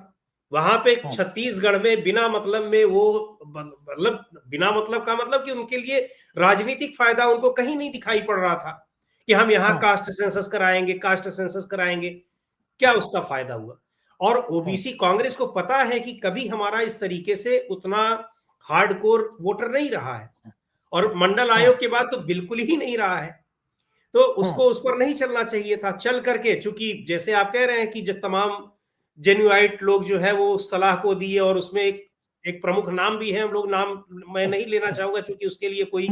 वहां पे छत्तीसगढ़ में बिना मतलब में वो, मतलब बिना मतलब का मतलब कि उनके लिए राजनीतिक फायदा उनको कहीं नहीं दिखाई पड़ रहा था कि हम यहाँ कास्ट सेंसस कराएंगे, कास्ट सेंसस कराएंगे। क्या उसका फायदा हुआ? और ओबीसी कांग्रेस को पता है कि कभी हमारा इस तरीके से उतना हार्डकोर वोटर नहीं रहा है, और मंडल आयोग के बाद तो बिल्कुल ही नहीं रहा है। तो उसको उस पर नहीं चलना चाहिए था। चल करके, चूंकि जैसे आप कह रहे हैं कि जो तमाम जेन्युइट लोग जो है वो सलाह को दिए, और उसमें एक प्रमुख नाम भी है, हम लोग नाम मैं नहीं लेना चाहूंगा क्योंकि उसके लिए कोई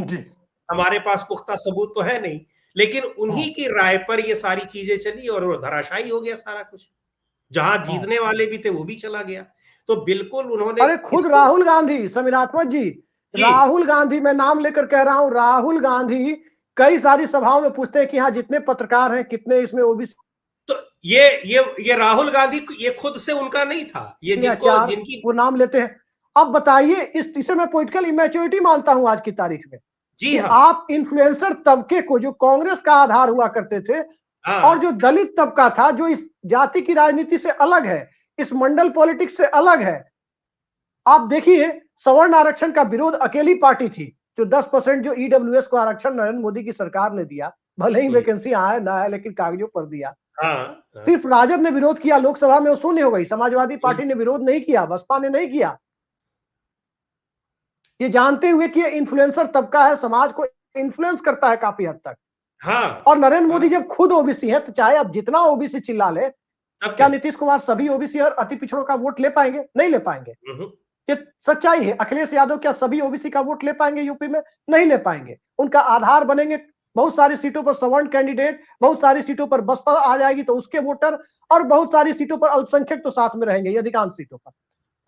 हमारे पास पुख्ता सबूत तो है नहीं, लेकिन उन्हीं की राय पर ये सारी चीजें चली और वो धराशायी हो गया सारा कुछ। जहां जीतने वाले भी थे वो भी चला गया। तो बिल्कुल उन्होंने अरे खुद राहुल गांधी, समीरात्मक जी, राहुल गांधी, मैं नाम लेकर कह रहा हूं, राहुल गांधी कई सारी सभाओं में पूछते हैं कि हाँ जितने पत्रकार हैं कितने इसमें ओबीसी। तो ये राहुल गांधी, ये खुद से उनका नहीं था, ये जिनकी वो नाम लेते हैं। अब बताइए, इसे मैं पॉलिटिकल इमेच्योरिटी मानता हूं आज की तारीख में, जी कि हाँ, आप इन्फ्लुएंसर तबके को, जो कांग्रेस का आधार हुआ करते थे, हाँ, और जो दलित तबका था, जो इस जाति की राजनीति से अलग है, इस मंडल पॉलिटिक्स से अलग है। आप देखिए, सवर्ण आरक्षण का विरोध अकेली पार्टी थी, जो 10% जो ईडब्ल्यूएस को आरक्षण नरेंद्र मोदी की सरकार ने दिया, भले ही वैकेंसी आए ना आए, लेकिन कागजों पर दिया। हाँ, सिर्फ राजद ने विरोध किया, लोकसभा में वो शून्य हो गई। समाजवादी पार्टी ने विरोध नहीं किया, बसपा ने नहीं किया, ये जानते हुए कि ये इन्फ्लुएंसर तबका है, समाज को इन्फ्लुएंस करता है काफी हद तक। हाँ, और नरेंद्र मोदी हाँ, जब खुद ओबीसी है, तो चाहे अब जितना ओबीसी चिल्ला ले, क्या नीतीश कुमार सभी ओबीसी और अति पिछड़ों का वोट ले पाएंगे? नहीं ले पाएंगे। ये सच्चाई है। अखिलेश यादव क्या सभी ओबीसी का वोट ले पाएंगे यूपी में? नहीं ले पाएंगे। उनका आधार बनेंगे बहुत सारी सीटों पर सवर्ण कैंडिडेट, बहुत सारी सीटों पर बसपा आ जाएगी तो उसके वोटर, और बहुत सारी सीटों पर अल्पसंख्यक तो साथ में रहेंगे, अधिकांश सीटों पर।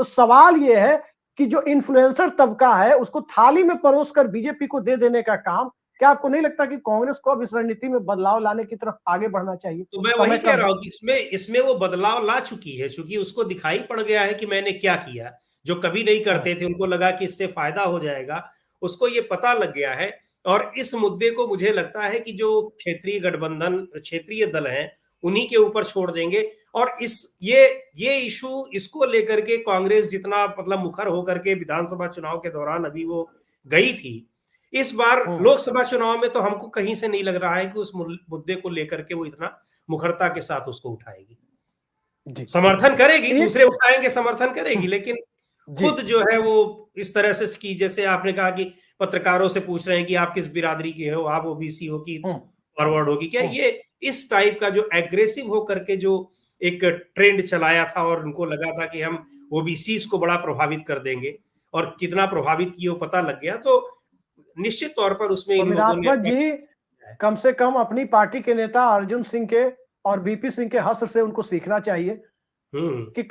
तो सवाल यह है कि जो इन्फ्लुएंसर तबका है, उसको थाली में परोस कर बीजेपी को दे देने का काम, क्या आपको नहीं लगता कि कांग्रेस को अब इस रणनीति में बदलाव लाने की तरफ आगे बढ़ना चाहिए? तो मैं वही कह रहा हूं कि इसमें वो बदलाव ला चुकी है, क्योंकि उसको दिखाई पड़ गया है कि मैंने क्या किया। जो कभी नहीं करते थे, उनको लगा कि इससे फायदा हो जाएगा, उसको ये पता लग गया है। और इस मुद्दे को मुझे लगता है कि जो क्षेत्रीय गठबंधन, क्षेत्रीय दल हैं, उन्हीं के ऊपर छोड़ देंगे। और ये इशू, इसको लेकर के कांग्रेस जितना मतलब मुखर होकर के विधानसभा चुनाव के दौरान अभी वो गई थी, इस बार लोकसभा चुनाव में तो हमको कहीं से नहीं लग रहा है कि उस मुद्दे को लेकर के वो इतना मुखरता के साथ उसको उठाएगी। समर्थन करेगी, दूसरे उठाएंगे, समर्थन करेगी, लेकिन खुद जो है वो इस तरह से की, जैसे आपने कहा कि पत्रकारों से पूछ रहे हैं कि आप किस बिरादरी के हो, आप ओबीसी हो कि फॉरवर्ड हो, कि क्या ये इस टाइप का जो एग्रेसिव होकर के जो एक ट्रेंड चलाया था, और उनको लगा था कि हम ओबीसी को बड़ा प्रभावित कर देंगे, और कितना प्रभावित किए वो पता लग गया। तो निश्चित तौर पर उसमें इन लोगों ने जी, कम से कम अपनी पार्टी के नेता अर्जुन सिंह के और वीपी सिंह के हस्त से उनको सीखना चाहिए कि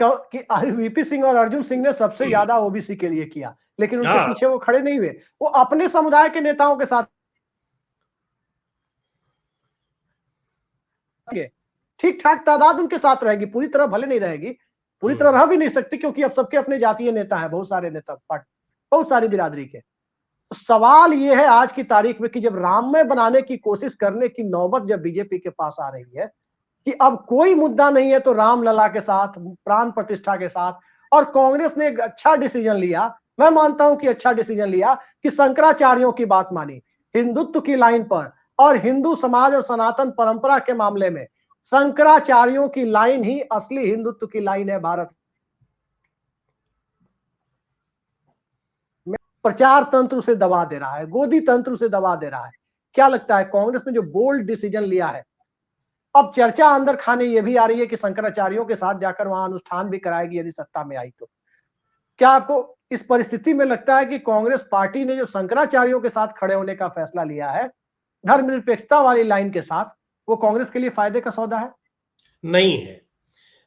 वीपी सिंह और अर्जुन सिंह ने सबसे ज्यादा ओबीसी के लिए किया, लेकिन उनके पीछे वो खड़े नहीं हुए। वो अपने समुदाय के नेताओं के साथ ठीक ठाक तादाद उनके साथ रहेगी, पूरी तरह भले नहीं रहेगी, पूरी तरह रह भी नहीं सकती, क्योंकि अब सबके अपने जातीय नेता है, बहुत सारे नेता, बहुत सारी बिरादरी के। तो सवाल यह है आज की तारीख में कि जब राममय बनाने की कोशिश करने की नौबत जब बीजेपी के पास आ रही है कि अब कोई मुद्दा नहीं है तो रामलला के साथ, प्राण प्रतिष्ठा के साथ, और कांग्रेस ने एक अच्छा डिसीजन लिया, मैं मानता हूं कि अच्छा डिसीजन लिया, कि शंकराचार्यों की बात मानी हिंदुत्व की लाइन पर। और हिंदू समाज और सनातन परंपरा के मामले में शंकराचार्यों की लाइन ही असली हिंदुत्व की लाइन है। भारत प्रचार तंत्र उसे दबा दे रहा है, गोदी तंत्र उसे दबा दे रहा है। क्या लगता है, कांग्रेस ने जो बोल्ड डिसीजन लिया है, अब चर्चा अंदर खाने ये भी आ रही है कि शंकराचार्यों के साथ जाकर वहां अनुष्ठान भी कराएगी यदि सत्ता में आई तो। क्या आपको इस परिस्थिति में लगता है कि कांग्रेस पार्टी ने जो शंकराचार्यों के साथ खड़े होने का फैसला लिया है, धर्मनिरपेक्षता वाली लाइन के साथ, वो कांग्रेस के लिए फायदे का सौदा है? नहीं है।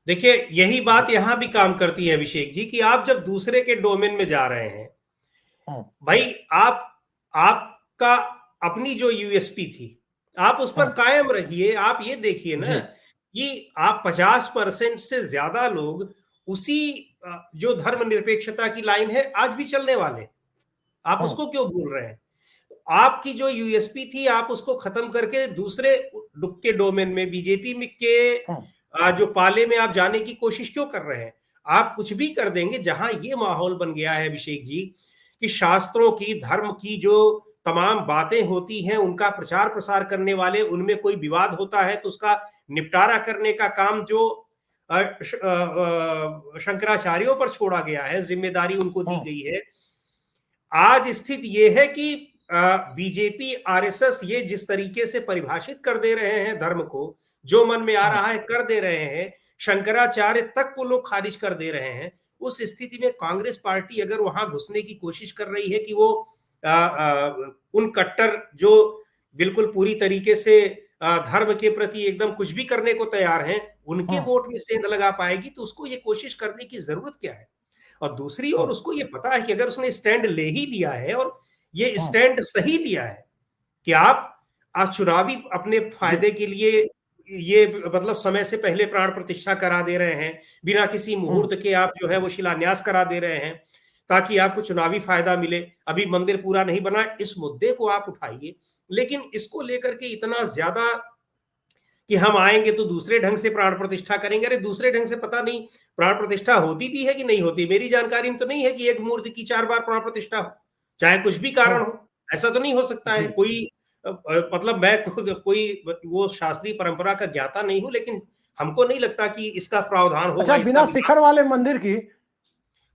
देखिए, यही बात यहां भी काम करती है अभिषेक जी, कि आप जब दूसरे के डोमेन में जा रहे हैं, भाई आपका अपनी जो यूएसपी थी, आप उस पर कायम रहिए। आप ये देखिए ना कि आप 50% से ज्यादा लोग उसी जो धर्मनिरपेक्षता की लाइन है आज भी चलने वाले, आप उसको क्यों भूल रहे हैं? आपकी जो यूएसपी थी, आप उसको खत्म करके दूसरे के डोमेन में, बीजेपी में के जो पाले में आप जाने की कोशिश क्यों कर रहे हैं? आप कुछ भी कर देंगे। जहां ये माहौल बन गया है अभिषेक जी कि शास्त्रों की, धर्म की जो तमाम बातें होती हैं, उनका प्रचार प्रसार करने वाले, उनमें कोई विवाद होता है तो उसका निपटारा करने का काम जो शंकराचार्यों पर छोड़ा गया है, जिम्मेदारी उनको दी गई है। आज स्थिति यह है कि बीजेपी आरएसएस ये जिस तरीके से परिभाषित कर दे रहे हैं धर्म को, जो मन में आ रहा है कर दे रहे हैं, शंकराचार्य तक को लोग खारिज कर दे रहे हैं, उस स्थिति में कांग्रेस पार्टी अगर वहां घुसने की कोशिश कर रही है कि वो उन कट्टर जो बिल्कुल पूरी तरीके से धर्म के प्रति एकदम कुछ भी करने को तैयार हैं, उनके वोट में सेंध लगा पाएगी, तो उसको ये कोशिश करने की जरूरत क्या है। और दूसरी ओर उसको ये पता है कि अगर उसने स्टैंड ले ही लिया है और ये स्टैंड सही लिया है कि आप चुनावी अपने फायदे के लिए ये मतलब समय से पहले प्राण प्रतिष्ठा करा दे रहे हैं, बिना किसी मुहूर्त के आप जो है वो शिलान्यास करा दे रहे हैं ताकि आपको चुनावी फायदा मिले, अभी मंदिर पूरा नहीं बना, इस मुद्दे को आप उठाइए। लेकिन इसको लेकर के इतना ज्यादा कि हम आएंगे तो दूसरे ढंग से प्राण प्रतिष्ठा करेंगे, अरे दूसरे ढंग से पता नहीं प्राण प्रतिष्ठा होती भी है कि नहीं होती। मेरी जानकारी में तो नहीं है कि एक मूर्ति की 4 बार प्राण प्रतिष्ठा हो, चाहे कुछ भी कारण हो, ऐसा तो नहीं हो सकता है। कोई मतलब मैं कोई वो शास्त्रीय परंपरा का ज्ञाता नहीं हूं, लेकिन हमको नहीं लगता कि इसका प्रावधान होगा। अच्छा, बिना शिखर वाले मंदिर की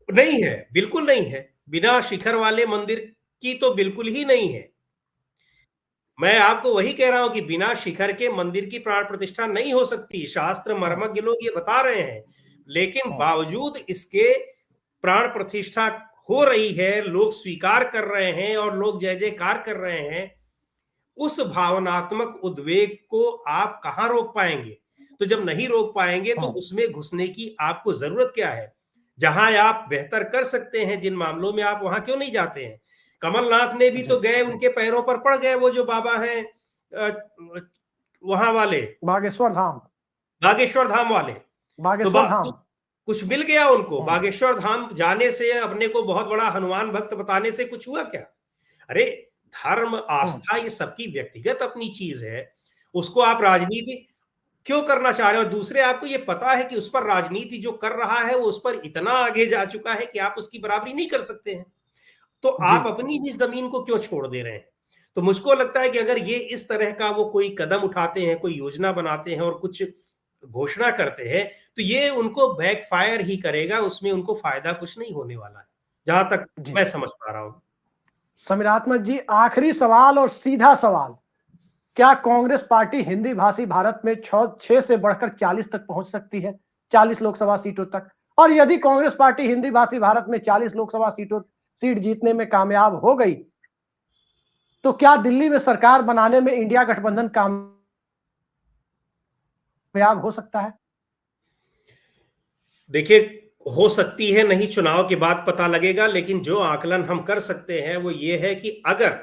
नहीं है, बिल्कुल नहीं है, बिना शिखर वाले मंदिर की तो बिल्कुल ही नहीं है। मैं आपको वही कह रहा हूं कि बिना शिखर के मंदिर की प्राण प्रतिष्ठा नहीं हो सकती, शास्त्र मर्मज्ञ लोग ये बता रहे हैं, लेकिन बावजूद इसके प्राण प्रतिष्ठा हो रही है, लोग स्वीकार कर रहे हैं और लोग जय जयकार कर रहे हैं। उस भावनात्मक उद्वेग को आप कहां रोक पाएंगे? तो जब नहीं रोक पाएंगे तो उसमें घुसने की आपको जरूरत क्या है? जहां आप बेहतर कर सकते हैं जिन मामलों में, आप वहां क्यों नहीं जाते हैं? कमलनाथ ने भी तो गए, उनके पैरों पर पड़ गए, वो जो बाबा हैं वहां वाले, बागेश्वर धाम वाले, बागेश्वर धाम कुछ मिल गया उनको। बागेश्वर धाम जाने से, अपने को बहुत बड़ा हनुमान भक्त बताने से कुछ हुआ क्या? अरे धर्म आस्था ये सबकी व्यक्तिगत अपनी चीज है, उसको आप राजनीति क्यों करना चाह रहे हो? दूसरे आपको ये पता है कि उस पर राजनीति जो कर रहा है वो उस पर इतना आगे जा चुका है कि आप उसकी बराबरी नहीं कर सकते हैं, तो आप अपनी ही जमीन को क्यों छोड़ दे रहे हैं? तो मुझको लगता है कि अगर ये इस तरह का वो कोई कदम उठाते हैं, कोई योजना बनाते हैं और कुछ घोषणा करते हैं, तो ये उनको बैकफायर ही करेगा, उसमें उनको फायदा कुछ नहीं होने वाला है, जहां तक मैं समझ पा रहा हूं। समीरात्मक जी, आखिरी सवाल और सीधा सवाल, क्या कांग्रेस पार्टी हिंदी भाषी भारत में 6 से बढ़कर 40 तक पहुंच सकती है, 40 लोकसभा सीटों तक? और यदि कांग्रेस पार्टी हिंदी भाषी भारत में 40 लोकसभा सीट जीतने में कामयाब हो गई, तो क्या दिल्ली में सरकार बनाने में इंडिया गठबंधन कामयाब हो सकता है? देखिए, हो सकती है नहीं, चुनाव के बाद पता लगेगा, लेकिन जो आकलन हम कर सकते हैं वो ये है कि अगर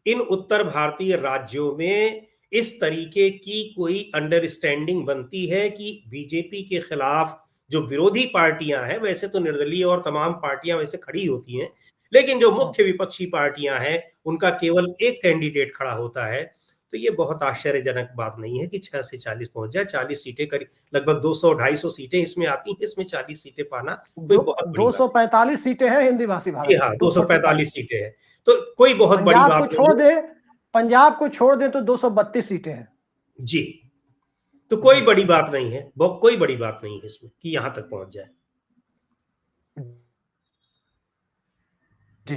इन उत्तर भारतीय राज्यों में इस तरीके की कोई अंडरस्टैंडिंग बनती है कि बीजेपी के खिलाफ जो विरोधी पार्टियां हैं, वैसे तो निर्दलीय और तमाम पार्टियां वैसे खड़ी होती हैं, लेकिन जो मुख्य विपक्षी पार्टियां हैं उनका केवल एक कैंडिडेट खड़ा होता है, तो ये बहुत आश्चर्यजनक बात नहीं है कि 6 से 40 पहुंच जाए। 40 सीटें करीब लगभग 200-250 सीटें इसमें आती हैं, इसमें 40 सीटें पाना कोई बहुत बड़ी 245 सीटें हैं हिंदी भाषी भारत में। हाँ, 245 सीटें हैं, तो कोई बहुत बड़ी बात नहीं। पंजाब को छोड़ दे तो 232 सीटें हैं जी, तो कोई बड़ी बात नहीं है, कोई बड़ी बात नहीं है इसमें कि यहां तक पहुंच जाए। जी,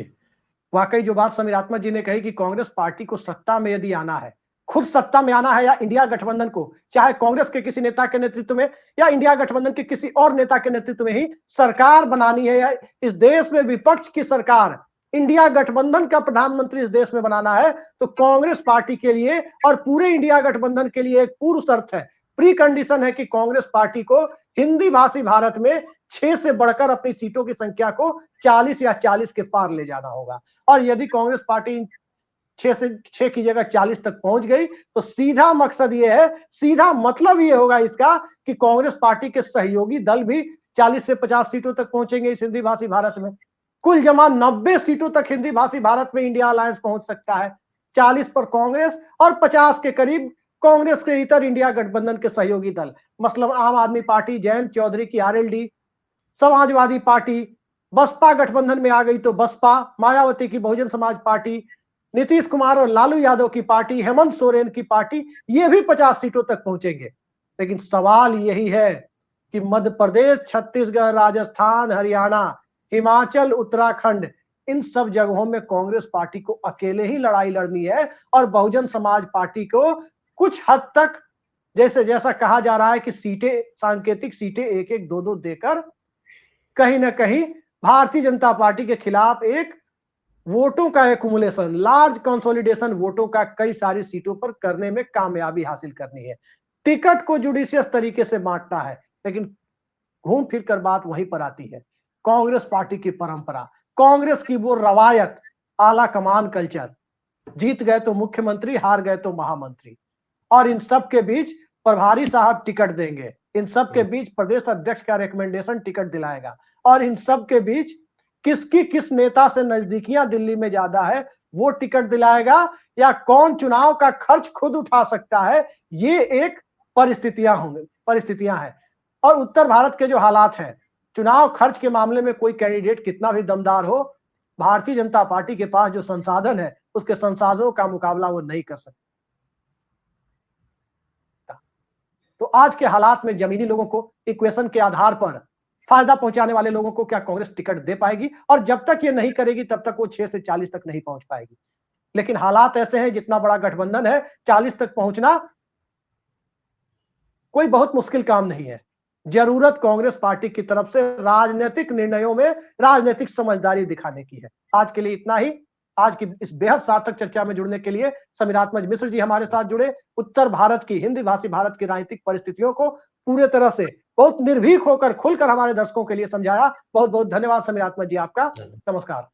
वाकई जो बात समीरात्मक जी ने कही कि कांग्रेस पार्टी को सत्ता में यदि आना है, खुद सत्ता में आना है, या इंडिया गठबंधन को, चाहे कांग्रेस के किसी नेता के नेतृत्व में या इंडिया गठबंधन के किसी और नेता के नेतृत्व में ही सरकार बनानी है, या इस देश में विपक्ष की सरकार, इंडिया गठबंधन का प्रधानमंत्री इस देश में बनाना है, तो कांग्रेस पार्टी के लिए और पूरे इंडिया गठबंधन के लिए एक पूर्व शर्त है, प्री कंडीशन है कि कांग्रेस पार्टी को हिंदी भाषी भारत में 6 से बढ़कर अपनी सीटों की संख्या को 40 या 40 के पार ले जाना होगा। और यदि कांग्रेस पार्टी 6 की जगह 40 तक पहुंच गई, तो सीधा मकसद ये है, सीधा मतलब ये होगा इसका कि कांग्रेस पार्टी के सहयोगी दल भी 40 से 50 सीटों तक पहुंचेंगे इस हिंदी भाषी भारत में। कुल जमा 90 सीटों तक हिंदी भाषी भारत में इंडिया अलायंस पहुंच सकता है। 40 पर कांग्रेस और 50 के करीब कांग्रेस के इतर इंडिया गठबंधन के सहयोगी दल, मतलब आम आदमी पार्टी, जयंत चौधरी की आरएलडी, समाजवादी पार्टी, बसपा गठबंधन में आ गई तो बसपा, मायावती की बहुजन समाज पार्टी, नीतीश कुमार और लालू यादव की पार्टी, हेमंत सोरेन की पार्टी, ये भी 50 सीटों तक पहुंचेंगे। लेकिन सवाल यही है कि मध्य प्रदेश, छत्तीसगढ़, राजस्थान, हरियाणा, हिमाचल, उत्तराखंड, इन सब जगहों में कांग्रेस पार्टी को अकेले ही लड़ाई लड़नी है और बहुजन समाज पार्टी को कुछ हद तक जैसा कहा जा रहा है कि सीटें, सांकेतिक सीटें एक एक दो दो देकर कहीं ना कहीं भारतीय जनता पार्टी के खिलाफ एक वोटों का एक्युमुलेशन, लार्ज कंसोलिडेशन वोटों का कई सारी सीटों पर करने में कामयाबी हासिल करनी है। टिकट को जुडिशियस तरीके से बांटना है, लेकिन घूम फिर कर बात वहीं पर आती है कांग्रेस पार्टी की परंपरा, कांग्रेस की वो रवायत, आला कमान कल्चर, जीत गए तो मुख्यमंत्री, हार गए तो महामंत्री, और इन सब के बीच प्रभारी साहब टिकट देंगे, इन सब के बीच प्रदेश अध्यक्ष का रिकमेंडेशन टिकट दिलाएगा, और इन सब के बीच किसकी किस नेता से नजदीकियां दिल्ली में ज्यादा है वो टिकट दिलाएगा, या कौन चुनाव का खर्च खुद उठा सकता है, ये एक परिस्थितियां हैं। और उत्तर भारत के जो हालात हैं, चुनाव खर्च के मामले में कोई कैंडिडेट कितना भी दमदार हो, भारतीय जनता पार्टी के पास जो संसाधन है उसके संसाधनों का मुकाबला वो नहीं कर सकता। तो आज के हालात में जमीनी लोगों को इक्वेशन के आधार पर फायदा पहुंचाने वाले लोगों को क्या कांग्रेस टिकट दे पाएगी? और जब तक ये नहीं करेगी तब तक वो 6 से 40 तक नहीं पहुंच पाएगी। लेकिन हालात ऐसे हैं, जितना बड़ा गठबंधन है, 40 तक पहुंचना कोई बहुत मुश्किल काम नहीं है। जरूरत कांग्रेस पार्टी की तरफ से राजनीतिक निर्णयों में राजनीतिक समझदारी दिखाने की है। आज के लिए इतना ही। आज की इस बेहद सार्थक चर्चा में जुड़ने के लिए समीरात्मज मिश्र जी हमारे साथ जुड़े। उत्तर भारत की, हिंदी भाषी भारत की राजनीतिक परिस्थितियों को पूरे तरह से बहुत निर्भीक होकर खुलकर हमारे दर्शकों के लिए समझाया। बहुत बहुत धन्यवाद समीरात्मज जी आपका। नमस्कार।